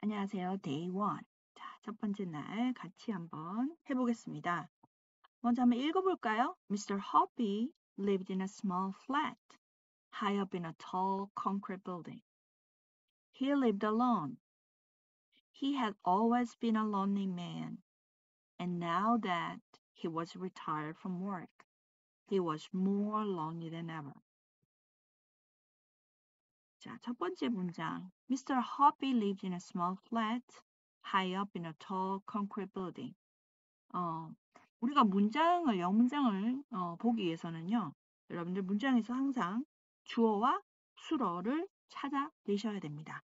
안녕하세요. Day 1. 자, 첫 번째 날 같이 한번 해보겠습니다. 먼저 한번 읽어볼까요? Mr. Hoppy lived in a small flat, high up in a tall concrete building. He lived alone. He had always been a lonely man, and now that he was retired from work, he was more lonely than ever. 자, 첫 번째 문장. Mr. Hoppy lived in a small flat, high up in a tall concrete building. 우리가 영문장을 보기 위해서는요, 여러분들 문장에서 항상 주어와 수어를 찾아내셔야 됩니다.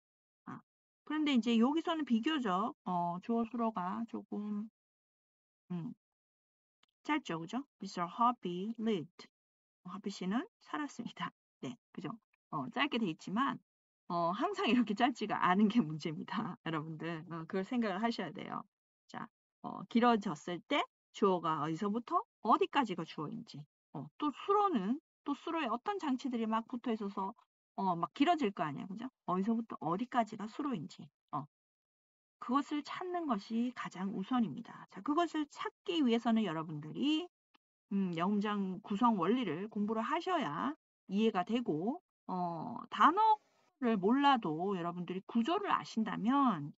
그런데 이제 여기서는 비교적 주어 수어가 조금 짧죠, 그죠? Mr. Hoppy lived. 허피 씨는 살았습니다. 네, 그죠? 짧게 돼 있지만 항상 이렇게 짧지가 않은 게 문제입니다. 여러분들 그걸 생각을 하셔야 돼요. 자, 길어졌을 때 주어가 어디서부터 어디까지가 주어인지 또 수로에 어떤 장치들이 막 붙어 있어서 막 길어질 거 아니에요. 그죠? 어디서부터 어디까지가 수로인지 그것을 찾는 것이 가장 우선입니다. 자, 그것을 찾기 위해서는 여러분들이 영장 구성 원리를 공부를 하셔야 이해가 되고 단어를 몰라도 여러분들이 구조를 아신다면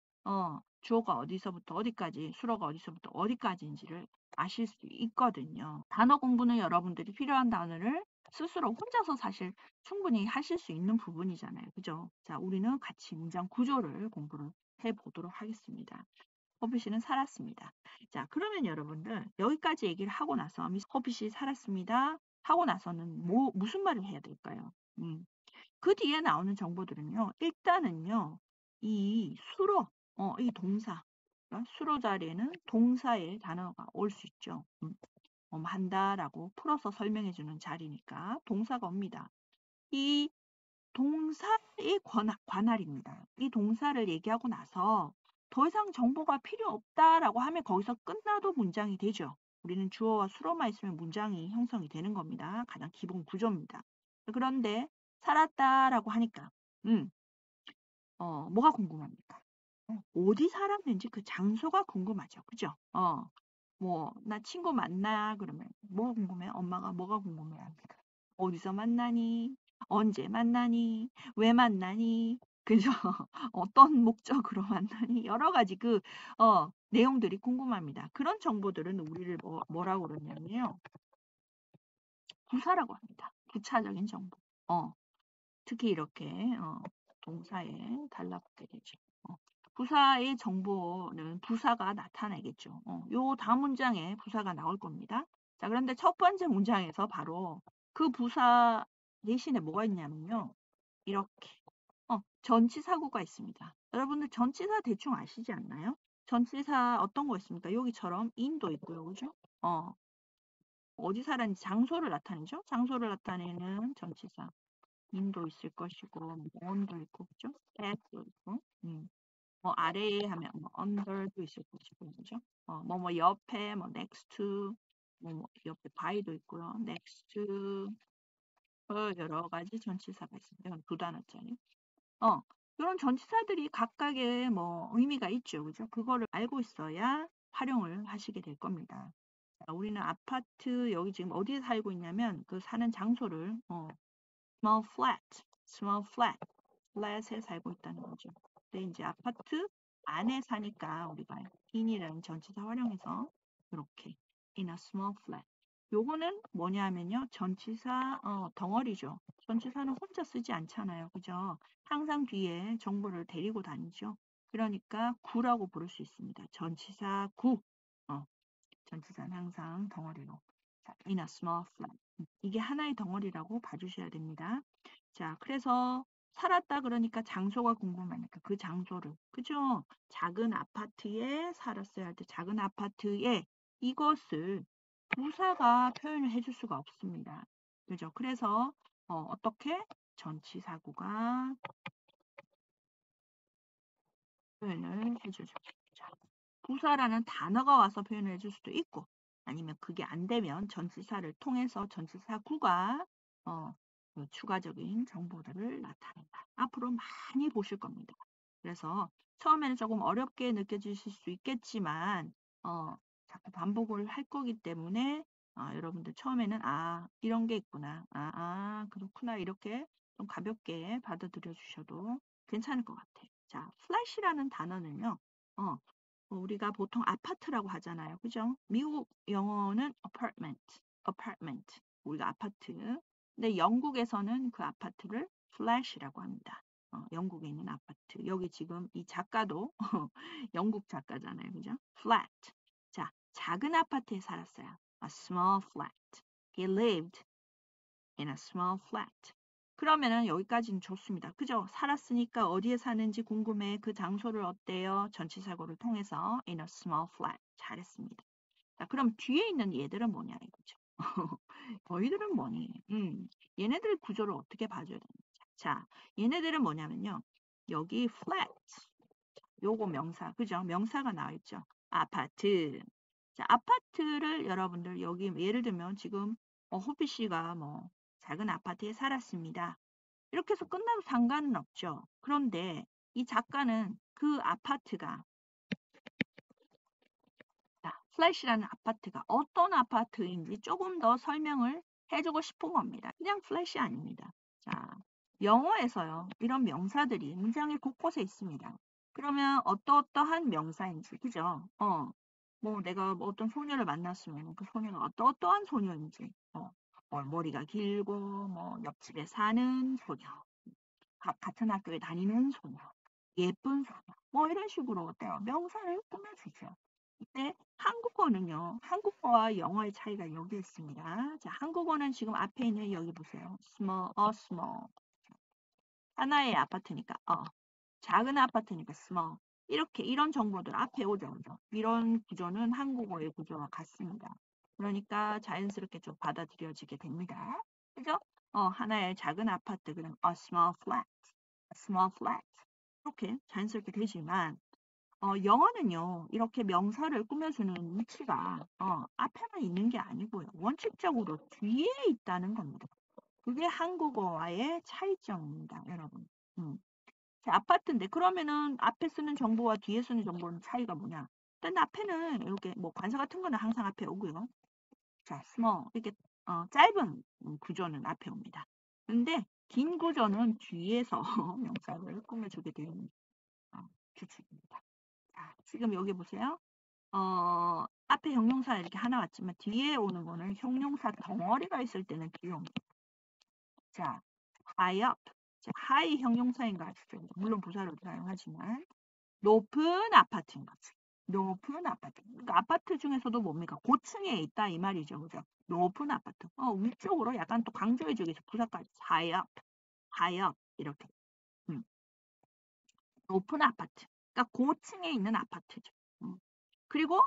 주어가 어디서부터 어디까지, 수어가 어디서부터 어디까지인지를 아실 수 있거든요. 단어 공부는 여러분들이 필요한 단어를 스스로 혼자서 사실 충분히 하실 수 있는 부분이잖아요. 그죠? 자, 우리는 같이 문장 구조를 공부를 해보도록 하겠습니다. 허비씨는 살았습니다. 자, 그러면 여러분들 여기까지 얘기를 하고 나서 허비씨 살았습니다. 하고 나서는 무슨 말을 해야 될까요? 그 뒤에 나오는 정보들은요. 일단은요. 이 수로, 이 동사, 수로 자리에는 동사의 단어가 올 수 있죠. 한다라고 풀어서 설명해주는 자리니까 동사가 옵니다. 이 동사의 관할입니다. 이 동사를 얘기하고 나서 더 이상 정보가 필요 없다라고 하면 거기서 끝나도 문장이 되죠. 우리는 주어와 수로만 있으면 문장이 형성이 되는 겁니다. 가장 기본 구조입니다. 그런데 살았다라고 하니까 뭐가 궁금합니까? 어디 살았는지 그 장소가 궁금하죠. 그죠? 나 친구 만나 그러면 뭐가 궁금해? 엄마가 뭐가 궁금해 합니까? 어디서 만나니? 언제 만나니? 왜 만나니? 그죠? 어떤 목적으로 만나니? 여러 가지 내용들이 궁금합니다. 그런 정보들은 우리를 뭐라고 그러냐면요. 부사라고 합니다. 부차적인 정보. 특히 이렇게 동사에 달라붙게 되죠. 부사의 정보는 부사가 나타내겠죠. 요 다음 문장에 부사가 나올 겁니다. 자, 그런데 첫 번째 문장에서 바로 그 부사 대신에 뭐가 있냐면요. 이렇게 전치사구가 있습니다. 여러분들 전치사 대충 아시지 않나요? 전치사 어떤 거 있습니까? 여기처럼 in도 있고요. 그죠? 어디 살았는지 장소를 나타내죠? 장소를 나타내는 전치사. in도 있을 것이고, on도 있고, 그죠? at도 있고, 아래에 하면 under도 있을 것이고, 그죠? 옆에, next to, 옆에 by도 있고요. next to, 여러 가지 전치사가 있습니다. 이건 두 단어짜리. 이런 전치사들이 각각의 의미가 있죠. 그죠? 그거를 알고 있어야 활용을 하시게 될 겁니다. 자, 우리는 아파트, 여기 지금 어디에 살고 있냐면, 그 사는 장소를, small flat, flat에 살고 있다는 거죠. 근데 이제 아파트 안에 사니까 우리가 in이라는 전치사 활용해서 이렇게 in a small flat. 요거는 뭐냐 하면요. 전치사 덩어리죠. 전치사는 혼자 쓰지 않잖아요. 그죠? 항상 뒤에 정보를 데리고 다니죠. 그러니까 구라고 부를 수 있습니다. 전치사 구. 전치사는 항상 덩어리로. 자, in a small flat. 이게 하나의 덩어리라고 봐주셔야 됩니다. 자, 그래서 살았다 그러니까 장소가 궁금하니까 그 장소를, 그죠? 작은 아파트에 살았어야 할 때 작은 아파트에 이것을 부사가 표현을 해줄 수가 없습니다. 그죠? 그래서 어떻게? 전치사구가 표현을 해주죠. 자, 부사라는 단어가 와서 표현을 해줄 수도 있고 아니면 그게 안 되면 전치사를 통해서 전치사구가 추가적인 정보들을 나타낸다. 앞으로 많이 보실 겁니다. 그래서 처음에는 조금 어렵게 느껴지실 수 있겠지만 자꾸 반복을 할 거기 때문에 여러분들 처음에는 이런 게 있구나. 그렇구나. 이렇게 좀 가볍게 받아들여 주셔도 괜찮을 것 같아요. 자, flash라는 단어는요. 어, 우리가 보통 아파트라고 하잖아요. 그죠? 미국 영어는 apartment. 우리가 아파트. 근데 영국에서는 그 아파트를 flash이라고 합니다. 영국에 있는 아파트. 여기 지금 이 작가도 영국 작가잖아요. 그죠? flat. 자, 작은 아파트에 살았어요. A small flat. He lived in a small flat. 그러면은 여기까지는 좋습니다. 그죠? 살았으니까 어디에 사는지 궁금해. 그 장소를 어때요? 전치사고를 통해서 in a small flat. 잘했습니다. 자, 그럼 뒤에 있는 얘들은 뭐냐 이거죠. 너희들은 뭐니? 얘네들 구조를 어떻게 봐줘야 되는지. 자, 얘네들은 뭐냐면요. 여기 flat, 요거 명사, 그죠? 명사가 나와 있죠. 아파트. 자, 아파트를 여러분들 여기 예를 들면 지금 호피 씨가 뭐 작은 아파트에 살았습니다. 이렇게 해서 끝나도 상관은 없죠. 그런데 이 작가는 그 아파트가 플래시라는 아파트가 어떤 아파트인지 조금 더 설명을 해주고 싶은 겁니다. 그냥 플래시 아닙니다. 자, 영어에서요. 이런 명사들이 문장의 곳곳에 있습니다. 그러면 어떠한 명사인지, 그죠? 뭐 내가 뭐 어떤 소녀를 만났으면 그 소녀가 어떠한 소녀인지, 뭐 머리가 길고, 뭐 옆집에 사는 소녀, 같은 학교에 다니는 소녀, 예쁜 소녀, 뭐 이런 식으로 어때요? 명사를 꾸며주죠. 근데 한국어는요. 한국어와 영어의 차이가 여기 있습니다. 자, 한국어는 지금 앞에 있는 여기 보세요. small. 하나의 아파트니까 작은 아파트니까 small. 이렇게 이런 정보들 앞에 오죠. 그죠? 이런 구조는 한국어의 구조와 같습니다. 그러니까 자연스럽게 좀 받아들여지게 됩니다. 그죠? 하나의 작은 아파트 그럼 a small flat. 이렇게 자연스럽게 되지만 영어는요, 이렇게 명사를 꾸며주는 위치가 앞에만 있는 게 아니고요. 원칙적으로 뒤에 있다는 겁니다. 그게 한국어와의 차이점입니다, 여러분. 자, 아파트인데 그러면은 앞에 쓰는 정보와 뒤에 쓰는 정보는 차이가 뭐냐? 일단 앞에는 이렇게 뭐 관사 같은 거는 항상 앞에 오고요. 자, small 이렇게 짧은 구조는 앞에 옵니다. 근데 긴 구조는 뒤에서 명사를 꾸며주게 되는 규칙입니다. 자, 지금 여기 보세요. 앞에 형용사 이렇게 하나 왔지만 뒤에 오는 거는 형용사 덩어리가 있을 때는 뒤에 옵니다. 자, high up. 자, high 형용사인 거 아시죠? 물론 부사로 사용하지만 높은 아파트인 거지. 높은 아파트. 그러니까 아파트 중에서도 뭡니까? 고층에 있다 이 말이죠. 그죠? 높은 아파트. 위쪽으로 약간 또 강조해주기 위해서 부사까지 high up, high up 이렇게. 음, 높은 아파트. 그러니까 고층에 있는 아파트죠. 그리고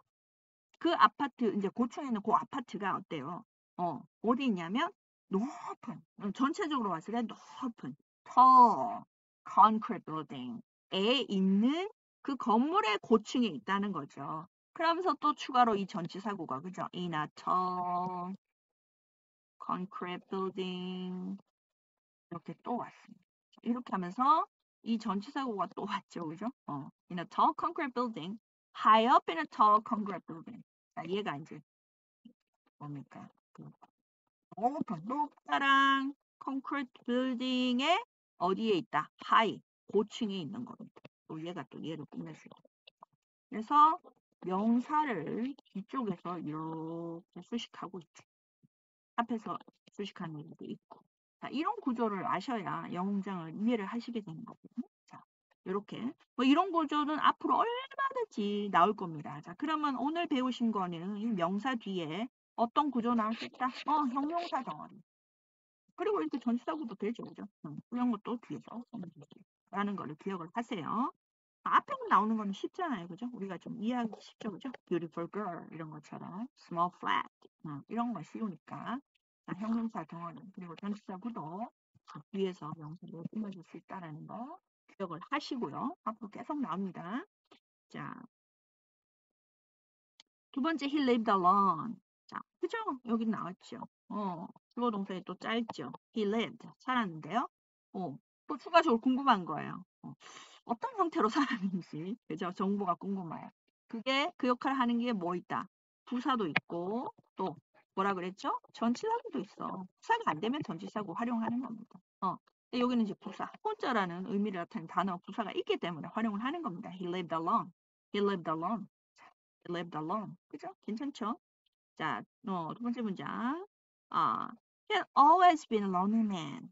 그 아파트, 이제 고층에 있는 그 아파트가 어때요? 어디 있냐면, 높은, 전체적으로 봤을 때 높은, tall, concrete building에 있는 그 건물의 고층에 있다는 거죠. 그러면서 또 추가로 이 전치사구가, 그죠? in a tall, concrete building. 이렇게 또 왔습니다. 이렇게 하면서 이 전치사구가 또 왔죠. 그죠? in a tall concrete building, high up in a tall concrete building. 자, 얘가 이제 뭡니까? 높다랑 콘크리트 빌딩에 어디에 있다? 하이, 고층에 있는 겁니다. 또 얘가 또 얘를 꾸며줘요. 그래서 명사를 뒤쪽에서 이렇게 수식하고 있죠. 앞에서 수식하는 일도 있고. 자, 이런 구조를 아셔야 영어 문장을 이해를 하시게 되는 거거든요. 자, 이렇게. 뭐 이런 구조는 앞으로 얼마든지 나올 겁니다. 자, 그러면 오늘 배우신 거는 이 명사 뒤에 어떤 구조 나올 수 있다? 형용사 덩어리. 그리고 이렇게 전치사구도 되죠, 그죠? 이런 것도 뒤에서 라는 거를 기억을 하세요. 앞에 나오는 거는 쉽잖아요, 그죠? 우리가 좀 이해하기 쉽죠, 그죠? Beautiful girl 이런 것처럼 small flat 이런 거 쉬우니까 자, 형용사 덩어리 그리고 전치사구도 그 뒤에서 명사로 꾸며줄 수 있다는 거 기억을 하시고요. 앞으로 계속 나옵니다. 자, 두 번째 he lived alone. 자, 그죠? 여기 나왔죠. 주어 동사에 또 짧죠. He lived. 살았는데요. 또 추가적으로 궁금한 거예요. 어떤 형태로 살았는지, 그죠? 정보가 궁금해요. 그게 그 역할을 하는 게 뭐 있다? 부사도 있고 또 뭐라 그랬죠? 전치사도 있어. 부사가 안 되면 전치사고 활용하는 겁니다. 근데 여기는 이제 부사, 혼자라는 의미를 나타내는 단어 부사가 있기 때문에 활용을 하는 겁니다. He lived alone. He lived alone. He lived alone. 그죠? 괜찮죠? 자, 두 번째 문장. He had always been a lonely man.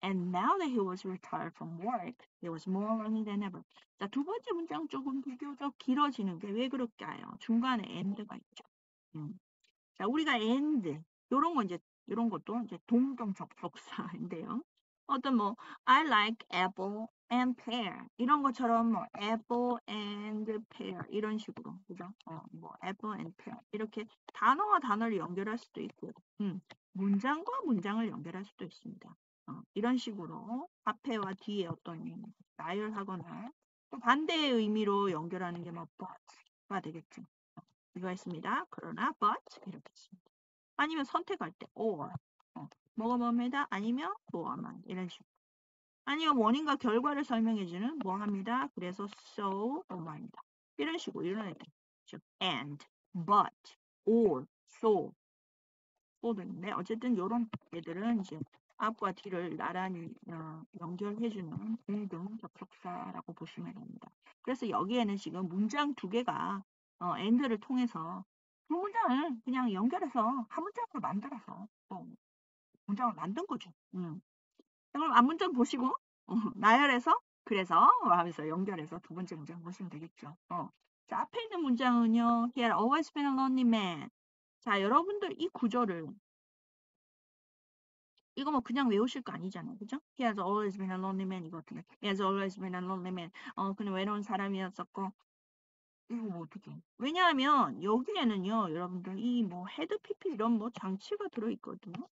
And now that he was retired from work, he was more lonely than ever. 자, 두 번째 문장 조금 비교적 길어지는 게 왜 그럴까요? 중간에 and가 있죠. 자, 우리가 and 요런 거 이제 이런 것도 이제 동종 접속사인데요. 어떤 뭐 I like apple and pear 이런 것처럼 뭐 apple and pear 이런 식으로 그죠? 뭐 apple and pear 이렇게 단어와 단어를 연결할 수도 있고요. 문장과 문장을 연결할 수도 있습니다. 이런 식으로 앞에와 뒤에 어떤 나열하거나 또 반대의 의미로 연결하는 게 뭐 but가 되겠죠. 이거 있습니다. 그러나 but 이렇게 있습니다. 아니면 선택할 때 or 뭐가 뭡니다. 아니면 뭐만 이런 식으로. 아니면 원인과 결과를 설명해주는 뭐합니다. 그래서 so 뭐입니다. 이런 식으로 이런 애들. 즉 and, but, or, so 소인데 어쨌든 이런 애들은 이제 앞과 뒤를 나란히 연결해주는 동등 접속사라고 보시면 됩니다. 그래서 여기에는 지금 문장 두 개가 and를 통해서 두 문장을 그냥 연결해서 한 문장을 만들어서 문장을 만든 거죠. 그럼 앞문장 보시고 나열해서 그래서 하면서 연결해서 두 번째 문장 보시면 되겠죠. 자, 앞에 있는 문장은요. He had always been a lonely man. 자, 여러분들 이 구조를 이거 뭐 그냥 외우실 거 아니잖아요. 그죠? He has always been a lonely man 이거 어떻게 He has always been a lonely man. 그는 외로운 사람이었었고 이거 뭐 어떻게 왜냐하면 여기에는요. 여러분들 이 뭐 헤드 PP 이런 뭐 장치가 들어있거든요.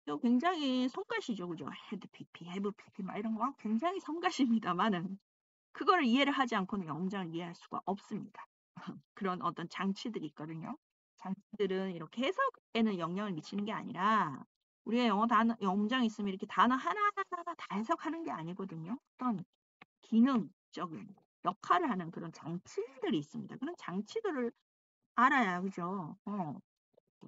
이거 굉장히 성가시죠. 그죠? 헤드 PP, 헤브 PP 막 이런 거 굉장히 성가십니다만은 그거를 이해를 하지 않고는 영장을 이해할 수가 없습니다. 그런 어떤 장치들이 있거든요. 장치들은 이렇게 해석에는 영향을 미치는 게 아니라 우리가 영어 단어, 영장 있으면 이렇게 단어 하나하나 다 해석하는 게 아니거든요. 어떤 기능적인 역할을 하는 그런 장치들이 있습니다. 그런 장치들을 알아야, 그죠?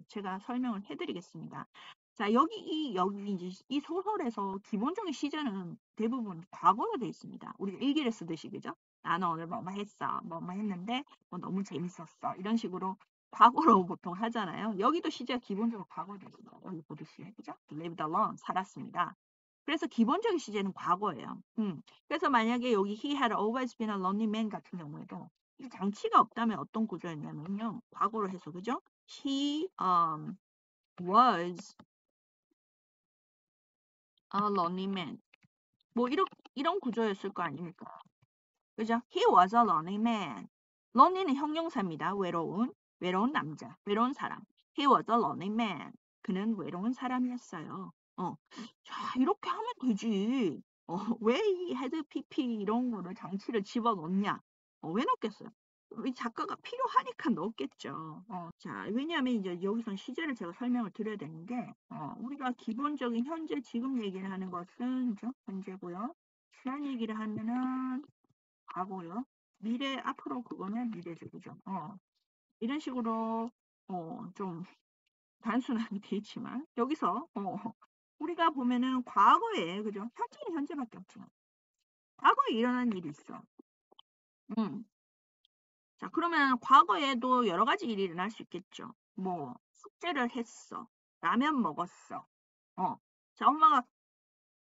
제가 설명을 해드리겠습니다. 자, 여기 이제 이 소설에서 기본적인 시제는 대부분 과거로 되어 있습니다. 우리가 일기를 쓰듯이, 그죠? 나는 오늘 뭐뭐 했어, 뭐뭐 했는데, 뭐 너무 재밌었어. 이런 식으로 과거로 보통 하잖아요. 여기도 시제가 기본적으로 과거로 되어 있습니다. 여기 보듯이, 그죠? lived alone, 살았습니다. 그래서 기본적인 시제는 과거예요. 그래서 만약에 여기 he had always been a lonely man 같은 경우에도 이 장치가 없다면 어떤 구조였냐면요. 과거로 해서, 그죠? He was a lonely man. 뭐 이런 구조였을 거 아닙니까? 그죠? He was a lonely man. lonely는 형용사입니다. 외로운 남자, 외로운 사람. He was a lonely man. 그는 외로운 사람이었어요. 자, 이렇게 하면 되지. 왜 이 헤드 PP 이런 거를 장치를 집어넣냐? 왜 넣겠어요? 우리 작가가 필요하니까 넣었겠죠. 자, 왜냐하면 이제 여기서 시제를 제가 설명을 드려야 되는데, 우리가 기본적인 현재 지금 얘기를 하는 것은, 그죠? 현재고요. 지난 얘기를 하면은 과거요. 미래, 앞으로 그거는 미래죠. 그죠? 이런 식으로, 좀 단순하게 돼 있지만, 여기서, 우리가 보면은 과거에, 그죠? 현재는 현재밖에 없죠. 과거에 일어난 일이 있어. 음. 자, 그러면 과거에도 여러 가지 일이 일어날 수 있겠죠. 뭐, 숙제를 했어. 라면 먹었어. 자, 엄마가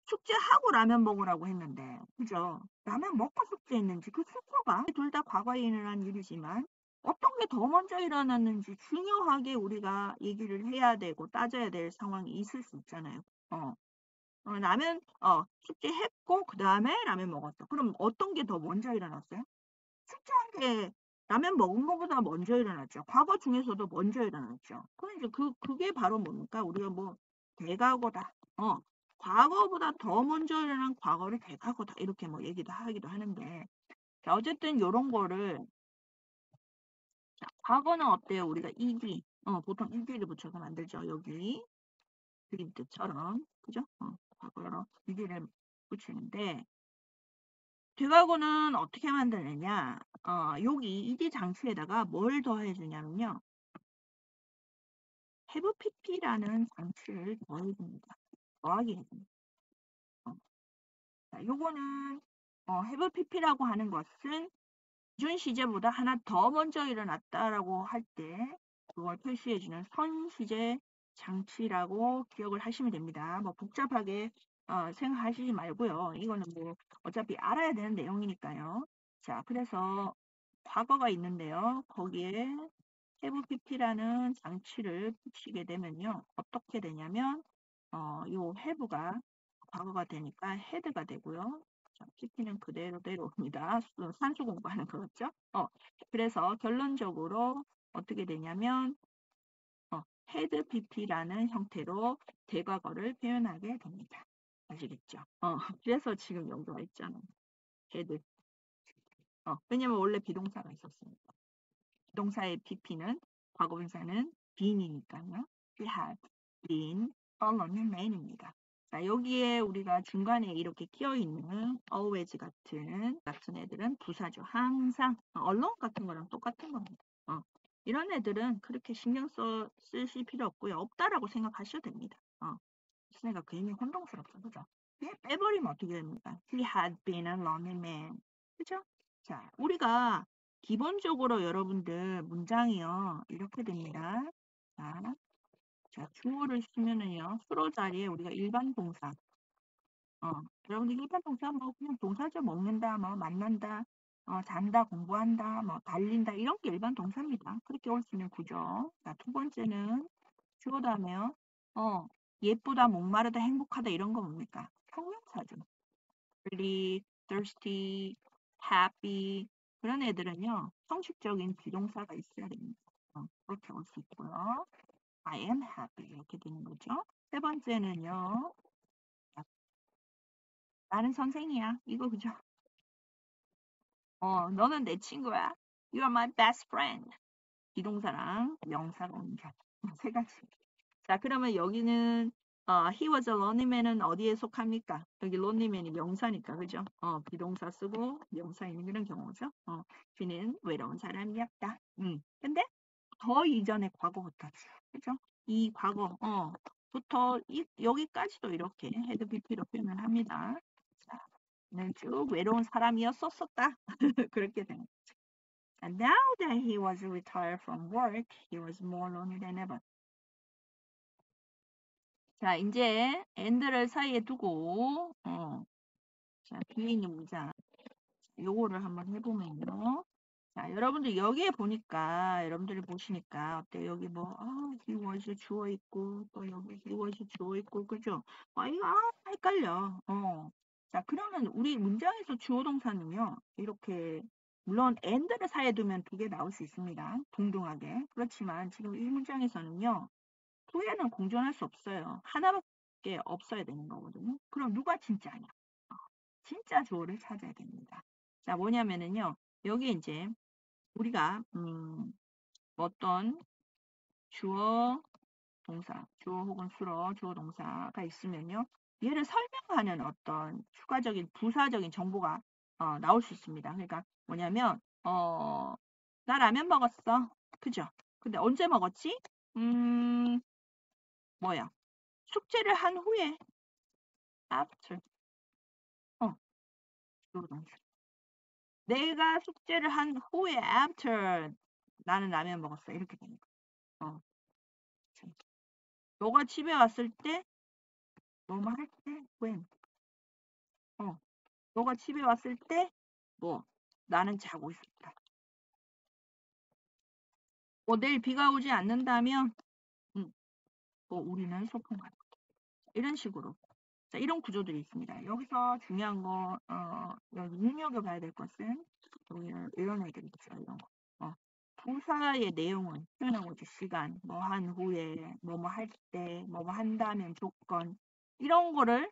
숙제하고 라면 먹으라고 했는데, 그죠? 라면 먹고 숙제했는지 그 순서가 둘 다 과거에 일어난 일이지만 어떤 게 더 먼저 일어났는지 중요하게 우리가 얘기를 해야 되고 따져야 될 상황이 있을 수 있잖아요. 라면, 숙제했고 그 다음에 라면 먹었어. 그럼 어떤 게 더 먼저 일어났어요? 숙제한 게 라면 먹은 것보다 먼저 일어났죠. 과거 중에서도 먼저 일어났죠. 그럼 이제 그게 바로 뭡니까? 우리가 뭐 대과거다. 과거보다 더 먼저 일어난 과거를 대과거다. 이렇게 뭐 얘기도 하기도 하는데. 자, 어쨌든 요런 거를 자, 과거는 어때요? 우리가 이기. 보통 이기를 붙여서 만들죠. 여기 그림트처럼. 그죠? 과거로 이기를 붙이는데 되가고는 어떻게 만드느냐? 여기 ed 장치에다가 뭘 더해주냐면요. have pp라는 장치를 더해줍니다. 더하기 해줍니다. 자, 요거는 have pp라고 하는 것은 기존 시제보다 하나 더 먼저 일어났다라고 할 때 그걸 표시해주는 선시제 장치라고 기억을 하시면 됩니다. 뭐 복잡하게 생각하시지 말고요. 이거는 뭐 어차피 알아야 되는 내용이니까요. 자, 그래서 과거가 있는데요. 거기에 have pp라는 장치를 붙이게 되면요. 어떻게 되냐면 요 have가 과거가 되니까 had가 되고요. 자, pp는 그대로 내려옵니다. 산수 공부하는 거였죠. 그래서 결론적으로 어떻게 되냐면 had pp라는 형태로 대과거를 표현하게 됩니다. 아시겠죠? 그래서 지금 여기가 있잖아. had. 왜냐면 원래 비동사가 있었으니까. 비동사의 pp는 과거분사는 been이니까요. We have been a lonely man입니다. 자, 여기에 우리가 중간에 이렇게 끼어있는 always 같은 애들은 부사죠. 항상 alone 같은 거랑 똑같은 겁니다. 이런 애들은 그렇게 신경 쓰실 필요 없고요. 없다라고 생각하셔도 됩니다. 수네가 괜히 혼동스럽죠. 그죠? 빼버리면 어떻게 됩니까? He had been a lonely man. 그죠? 자, 우리가 기본적으로 여러분들 문장이요. 이렇게 됩니다. 자, 주어를 쓰면은요. 수로 자리에 우리가 일반 동사. 여러분들 일반 동사 뭐 그냥 동사죠. 먹는다, 뭐 만난다, 잔다, 공부한다, 뭐 달린다 이런 게 일반 동사입니다. 그렇게 올 수 있는 구조. 자, 두 번째는 주어 다음에요. 예쁘다, 목마르다, 행복하다 이런 거 뭡니까? 형용사죠. really, thirsty, happy 그런 애들은요. 형식적인 비동사가 있어야 됩니다. 그렇게 올 수 있고요. I am happy 이렇게 되는 거죠. 세 번째는요. 나는 선생이야. 이거 그죠? 너는 내 친구야. You are my best friend. 비동사랑 명사가 오는 세 가지. 자, 그러면 여기는 he was a lonely man은 어디에 속합니까? 여기 lonely man이 명사니까, 그죠? 비동사 쓰고 명사 있는 그런 경우죠. 그는 외로운 사람이었다. 근데 더 이전의 과거부터, 그죠? 이 과거, 부터 여기까지도 이렇게 had bp로 표현을 합니다. 자, 는 쭉 외로운 사람이었었다. 그렇게 되는 거죠. And now that he was retired from work, he was more lonely than ever. 자, 이제 and를 사이에 두고 자, 뒤에 있는 문장 요거를 한번 해보면요. 자, 여러분들 여기에 보니까 여러분들이 보시니까 어때? 여기 뭐 he was 주어 있고 또 여기 he was 주어 있고 그죠? 이거 헷갈려. 자, 그러면 우리 문장에서 주어 동사는요. 이렇게 물론 and를 사이에 두면 두 개 나올 수 있습니다. 동등하게. 그렇지만 지금 이 문장에서는요. 두 개는 공존할 수 없어요. 하나밖에 없어야 되는 거거든요. 그럼 누가 진짜냐? 진짜 주어를 찾아야 됩니다. 자, 뭐냐면은요. 여기 이제 우리가 어떤 주어, 동사, 주어 혹은 수로 주어 동사가 있으면요. 얘를 설명하는 어떤 추가적인 부사적인 정보가 나올 수 있습니다. 그러니까 뭐냐면 나 라면 먹었어. 그죠? 근데 언제 먹었지? 뭐야? 숙제를 한 후에 after. 주어 동사. 내가 숙제를 한 후에 after 나는 라면 먹었어. 이렇게 되는 거야. 너가 집에 왔을 때 뭐뭐 할 때 when. 너가 집에 왔을 때 뭐 나는 자고 있었다. 뭐 내일 비가 오지 않는다면 뭐 우리는 소풍 갔다. 이런 식으로. 자, 이런 구조들이 있습니다. 여기서 중요한 거 여기 눈여겨봐야 될 것은 여기는 이런 애들이 있어요. 이런 거. 부사의 내용은 표현하고 있죠. 시간, 뭐 한 후에, 뭐뭐 할 때, 뭐뭐 한다면 조건 이런 거를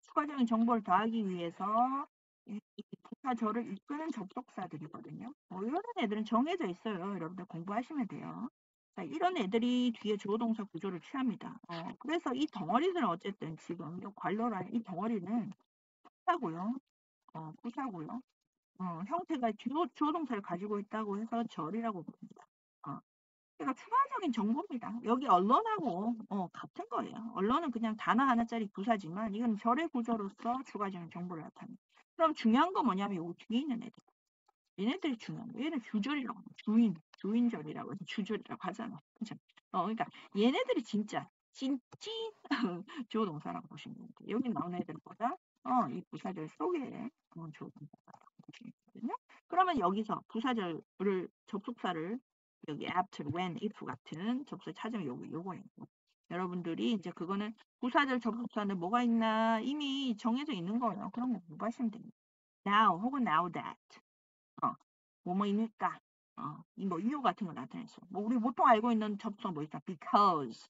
추가적인 정보를 더하기 위해서 이 부사절을 이끄는 접속사들이거든요. 이런 애들은 정해져 있어요. 여러분들 공부하시면 돼요. 자, 이런 애들이 뒤에 주어동사 구조를 취합니다. 그래서 이 덩어리들은 어쨌든 지금 이 관로라는 이 덩어리는 하고요. 부사고요. 형태가 주어 동사를 가지고 있다고 해서 절이라고 부릅니다. 그러니까 추가적인 정보입니다. 여기 언론하고 같은 거예요. 언론은 그냥 단어 하나짜리 부사지만 이건 절의 구조로서 추가적인 정보를 나타냅니다. 그럼 중요한 건 뭐냐면 여기 뒤에 있는 애들. 얘네들이 중요한 거예요. 얘는 주절이라고 해요. 주인절이라고 해서 주절이라고 하잖아. 그죠? 그러니까 얘네들이 진짜 찐 주어 동사라고 보시면 돼요. 여기 나오는 애들보다 이 부사절 속에 주어 동사라고 보시면 되거든요. 그러면 여기서 부사절을 접속사를 여기 after, when, if 같은 접속 찾으면 요거예요. 여러분들이 이제 그거는 부사절 접속사는 뭐가 있나 이미 정해져 있는 거예요. 그런 거 공부하시면 됩니다. now 혹은 now that. 뭐뭐이니까. 뭐 이유 같은 거 나타냈어. 뭐 우리 보통 알고 있는 접속 뭐 있다. because,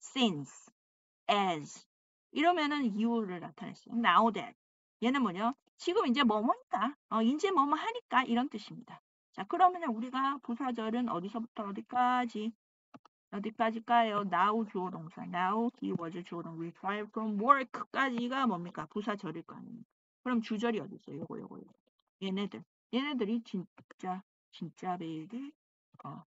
since, as. 이러면은 이유를 나타냈어. now that. 얘는 뭐냐? 지금 이제 뭐뭐니까. 이제 뭐뭐 하니까 이런 뜻입니다. 자, 그러면은 우리가 부사절은 어디서부터 어디까지일까요? now 주어 동사. now he was 주어 동사. retired from work까지가 뭡니까? 부사절일 거 아닙니까? 그럼 주절이 어디 있어요? 요거. 얘네들이 진짜 베일이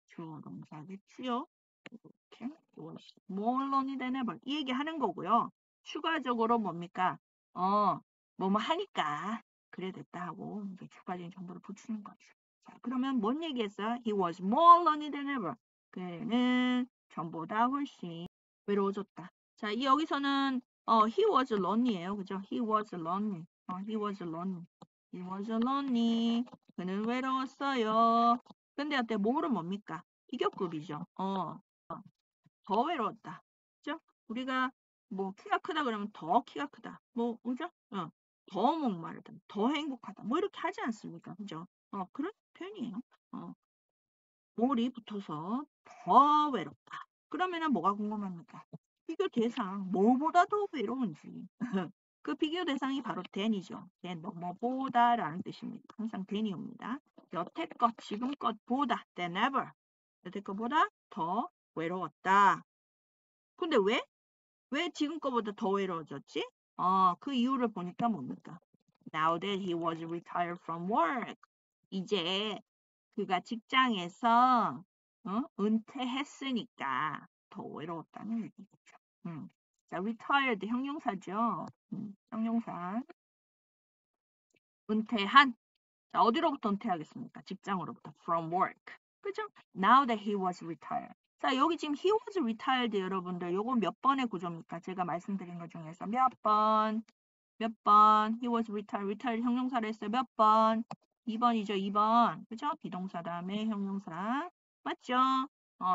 주어 동사겠지요. 이렇게 was more lonely than ever 이 얘기 하는 거고요. 추가적으로 뭡니까? 뭐뭐 하니까 그래 됐다 하고 이제 추가적인 정보를 붙이는 거죠. 자, 그러면 뭔 얘기했어요? He was more lonely than ever. 그는 전보다 훨씬 외로워졌다. 자, 여기서는 he was lonely예요. 그죠? He was lonely. he was lonely. He was lonely. 그는 외로웠어요. 근데 어때? 모를 뭡니까? 비교급이죠. 더 외로웠다. 그죠? 우리가 뭐 키가 크다 그러면 더 키가 크다. 뭐 그죠? 더 목마르다. 더 행복하다. 뭐 이렇게 하지 않습니까? 그죠? 그런 표현이에요. 몰이 붙어서 더 외롭다. 그러면은 뭐가 궁금합니까? 비교 대상 뭐보다 더 외로운지. 그 비교 대상이 바로 than이죠. than 뭐뭐보다라는 뜻입니다. 항상 than이 옵니다. 여태껏 지금껏보다 than ever. 여태껏보다 더 외로웠다. 근데 왜 지금껏보다 더 외로워졌지? 그 이유를 보니까 뭡니까? Now that he was retired from work. 이제 그가 직장에서 은퇴했으니까 더 외로웠다는 얘기죠. 자, retired 형용사죠. 형용사. 은퇴한. 자, 어디로부터 은퇴하겠습니까? 직장으로부터. From work. 그죠? Now that he was retired. 자, 여기 지금 he was retired 여러분들. 요거 몇 번의 구조입니까? 제가 말씀드린 것 중에서 몇 번? he was retired 형용사를 했어요. 몇 번? 2번이죠. 2번. 그죠? 비동사 다음에 형용사. 맞죠?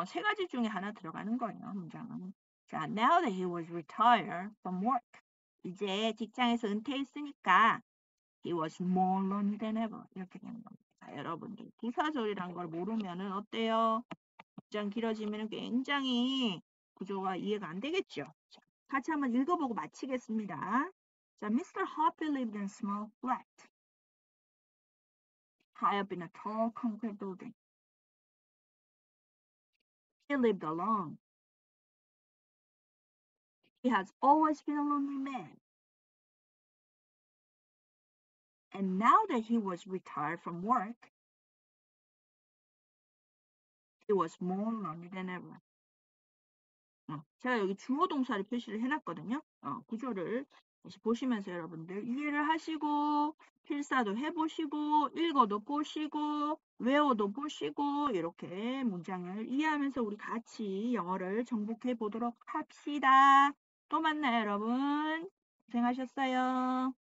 세 가지 중에 하나 들어가는 거예요. 문장은. 자, now that he was retired from work. 이제 직장에서 은퇴했으니까 he was more lonely than ever. 이렇게 되는 겁니다. 자, 여러분들 부사절이란 걸 모르면은 어때요? 문장 길어지면 굉장히 구조가 이해가 안 되겠죠? 자, 같이 한번 읽어보고 마치겠습니다. 자, Mr. Hoppy lived in a small flat high up in a tall concrete building. He lived alone. He has always been a lonely man. And now that he was retired from work, he was more lonely than ever. 제가 여기 주어 동사를 표시를 해놨거든요. 구조를 다시 보시면서 여러분들 이해를 하시고 필사도 해보시고 읽어도 보시고 외워도 보시고 이렇게 문장을 이해하면서 우리 같이 영어를 정복해 보도록 합시다. 또 만나요, 여러분. 고생하셨어요.